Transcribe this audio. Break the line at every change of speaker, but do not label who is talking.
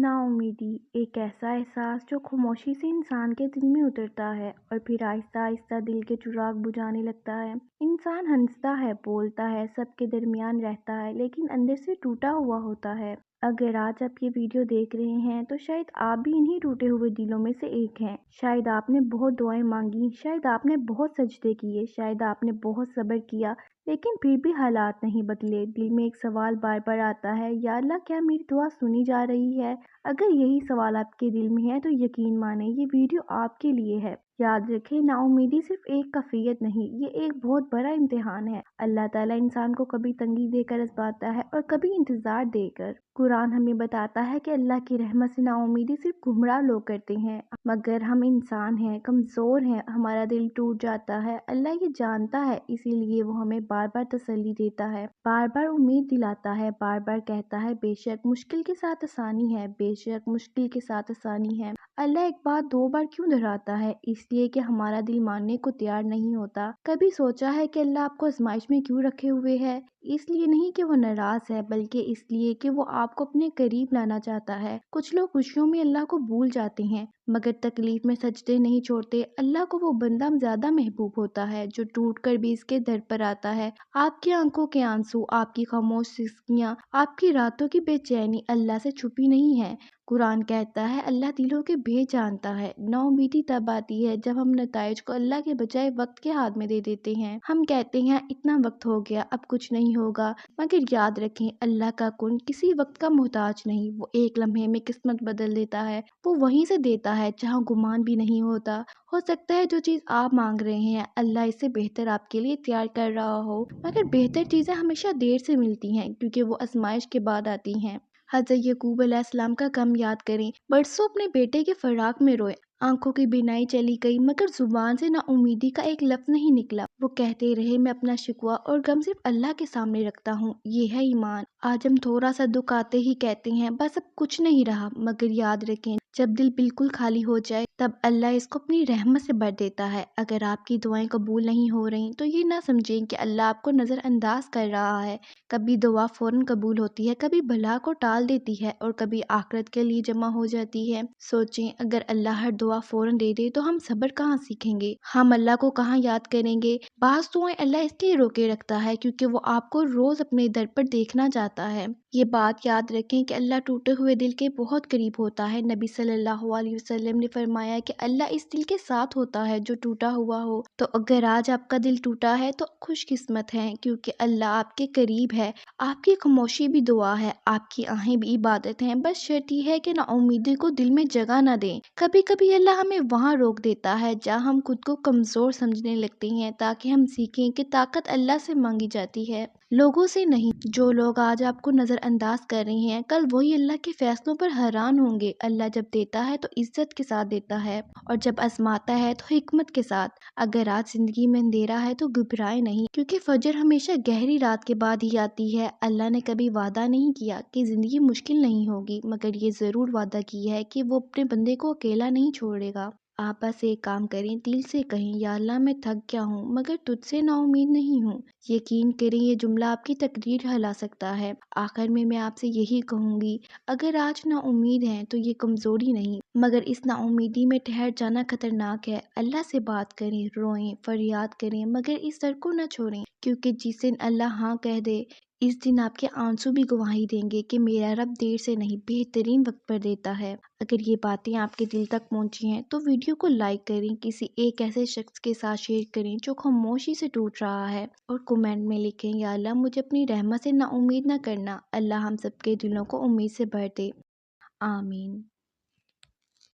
नाउमीदी एक ऐसा एहसास जो खामोशी से इंसान के दिल में उतरता है और फिर आहिस्ता आहिस्ता दिल के चिराग बुझाने लगता है। इंसान हंसता है, बोलता है, सबके दरमियान रहता है, लेकिन अंदर से टूटा हुआ होता है। अगर आज आप ये वीडियो देख रहे हैं तो शायद आप भी इन्हीं टूटे हुए दिलों में से एक हैं। शायद आपने बहुत दुआएं मांगी, शायद आपने बहुत सजदे किए, शायद आपने बहुत सब्र किया, लेकिन फिर भी हालात नहीं बदले। दिल में एक सवाल बार बार आता है, या अल्लाह क्या मेरी दुआ सुनी जा रही है? अगर यही सवाल आपके दिल में है तो यकीन माने ये वीडियो आपके लिए है। याद रखें, नाउमीदी सिर्फ एक कफियत नहीं, ये एक बहुत बड़ा इम्तिहान है। अल्लाह ताला इंसान को कभी तंगी देकर आजमाता है और कभी इंतजार देकर। कुरान हमें बताता है कि अल्लाह की रहमत से नाउमीदी सिर्फ गुमराह लोग करते हैं, मगर हम इंसान हैं, कमज़ोर हैं, हमारा दिल टूट जाता है। अल्लाह ये जानता है, इसीलिए वो हमें बार बार तसल्ली देता है, बार बार उम्मीद दिलाता है, बार बार कहता है बेशक मुश्किल के साथ आसानी है, बेशक मुश्किल के साथ आसानी है। अल्लाह एक बात दो बार क्यों दोहराता है? इसलिए कि हमारा दिल मानने को तैयार नहीं होता। कभी सोचा है कि अल्लाह आपको आजमाइश में क्यों रखे हुए है? इसलिए नहीं कि वो नाराज है, बल्कि इसलिए कि वो आपको अपने करीब लाना चाहता है। कुछ लोग खुशियों में अल्लाह को भूल जाते हैं, मगर तकलीफ में सजदे नहीं छोड़ते। अल्लाह को वो बंदा ज्यादा महबूब होता है जो टूट कर भी इसके दर पर आता है। आपकी आंखों के आंसू, आपकी खामोश सिसकियां, आपकी रातों की बेचैनी अल्लाह से छुपी नहीं है। कुरान कहता है अल्लाह दिलों के भेद जानता है। नाउमीदी तब आती है जब हम नताइज को अल्लाह के बजाय वक्त के हाथ में दे देते हैं। हम कहते हैं इतना वक्त हो गया, अब कुछ नहीं होगा, मगर याद रखें अल्लाह का कुन किसी वक्त का मोहताज नहीं। वो एक लम्हे में किस्मत बदल देता है। वो वहीं से देता है जहाँ गुमान भी नहीं होता। हो सकता है जो चीज़ आप मांग रहे हैं अल्लाह इससे बेहतर आपके लिए तैयार कर रहा हो, मगर बेहतर चीज़ें हमेशा देर से मिलती हैं क्योंकि वो आजमाइश के बाद आती हैं। हज़रत यकूब अलैहिस्सलाम का गम याद करें। बरसों अपने बेटे के फराक में रोए, आंखों की बिनाई चली गई, मगर जुबान से नाउमीदी का एक लफ्ज नहीं निकला। वो कहते रहे मैं अपना शिकवा और गम सिर्फ अल्लाह के सामने रखता हूँ। ये है ईमान। आज हम थोड़ा सा दुख आते ही कहते हैं बस अब कुछ नहीं रहा, मगर याद रखें जब दिल बिल्कुल खाली हो जाए तब अल्लाह इसको अपनी रहमत से भर देता है। अगर आपकी दुआएं कबूल नहीं हो रही तो ये ना समझें कि अल्लाह आपको नज़रअंदाज कर रहा है। कभी दुआ फौरन कबूल होती है, कभी भला को टाल देती है और कभी आखिरत के लिए जमा हो जाती है। सोचें अगर अल्लाह हर दुआ फौरन दे दे तो हम सब्र कहाँ सीखेंगे, हम अल्लाह को कहाँ याद करेंगे। बाज़ दुआएं अल्लाह इसलिए रोके रखता है क्योंकि वो आपको रोज अपने दर पर देखना चाहता है। ये बात याद रखें कि अल्लाह टूटे हुए दिल के बहुत करीब होता है। नबी सल्लल्लाहु अलैहि वसल्लम ने फरमाया कि अल्लाह इस दिल के साथ होता है जो टूटा हुआ हो। तो अगर आज आपका दिल टूटा है तो खुशकिस्मत हैं, क्योंकि अल्लाह आपके करीब है। आपकी खामोशी भी दुआ है, आपकी आहें भी इबादत हैं। बस शर्त यह है कि नाउमीदी को दिल में जगह ना दें। कभी कभी अल्लाह हमें वहाँ रोक देता है जहाँ हम खुद को कमजोर समझने लगते हैं, ताकि हम सीखें कि ताकत अल्लाह से मांगी जाती है, लोगों से नहीं। जो लोग आज आपको नजरअंदाज कर रहे हैं कल वही अल्लाह के फैसलों पर हैरान होंगे। अल्लाह जब देता है तो इज्जत के साथ देता है, और जब आजमाता है तो हिकमत के साथ। अगर आज जिंदगी में अंधेरा है तो घबराए नहीं, क्योंकि फजर हमेशा गहरी रात के बाद ही आती है। अल्लाह ने कभी वादा नहीं किया कि जिंदगी मुश्किल नहीं होगी, मगर ये जरूर वादा किया है कि वो अपने बंदे को अकेला नहीं छोड़ेगा। आप बस एक काम करें, दिल से कहें या अल्लाह मैं थक गया हूँ मगर तुझसे नाउम्मीद नहीं हूँ। यकीन करें ये जुमला आपकी तकदीर हिला सकता है। आखिर में मैं आपसे यही कहूँगी, अगर आज ना उम्मीद है तो ये कमज़ोरी नहीं, मगर इस नाउमीदी में ठहर जाना खतरनाक है। अल्लाह से बात करें, रोएं, फरियाद करें, मगर इस दर को न छोड़ें, क्योंकि जिस दिन अल्लाह हाँ कह दे इस दिन आपके आंसू भी गवाही देंगे कि मेरा रब देर से नहीं बेहतरीन वक्त पर देता है। अगर ये बातें आपके दिल तक पहुंची हैं तो वीडियो को लाइक करें, किसी एक ऐसे शख्स के साथ शेयर करें जो खामोशी से टूट रहा है, और कमेंट में लिखें या अल्लाह मुझे अपनी रहमत से ना उम्मीद न करना। अल्लाह हम सबके दिलों को उम्मीद से भर दे। आमीन।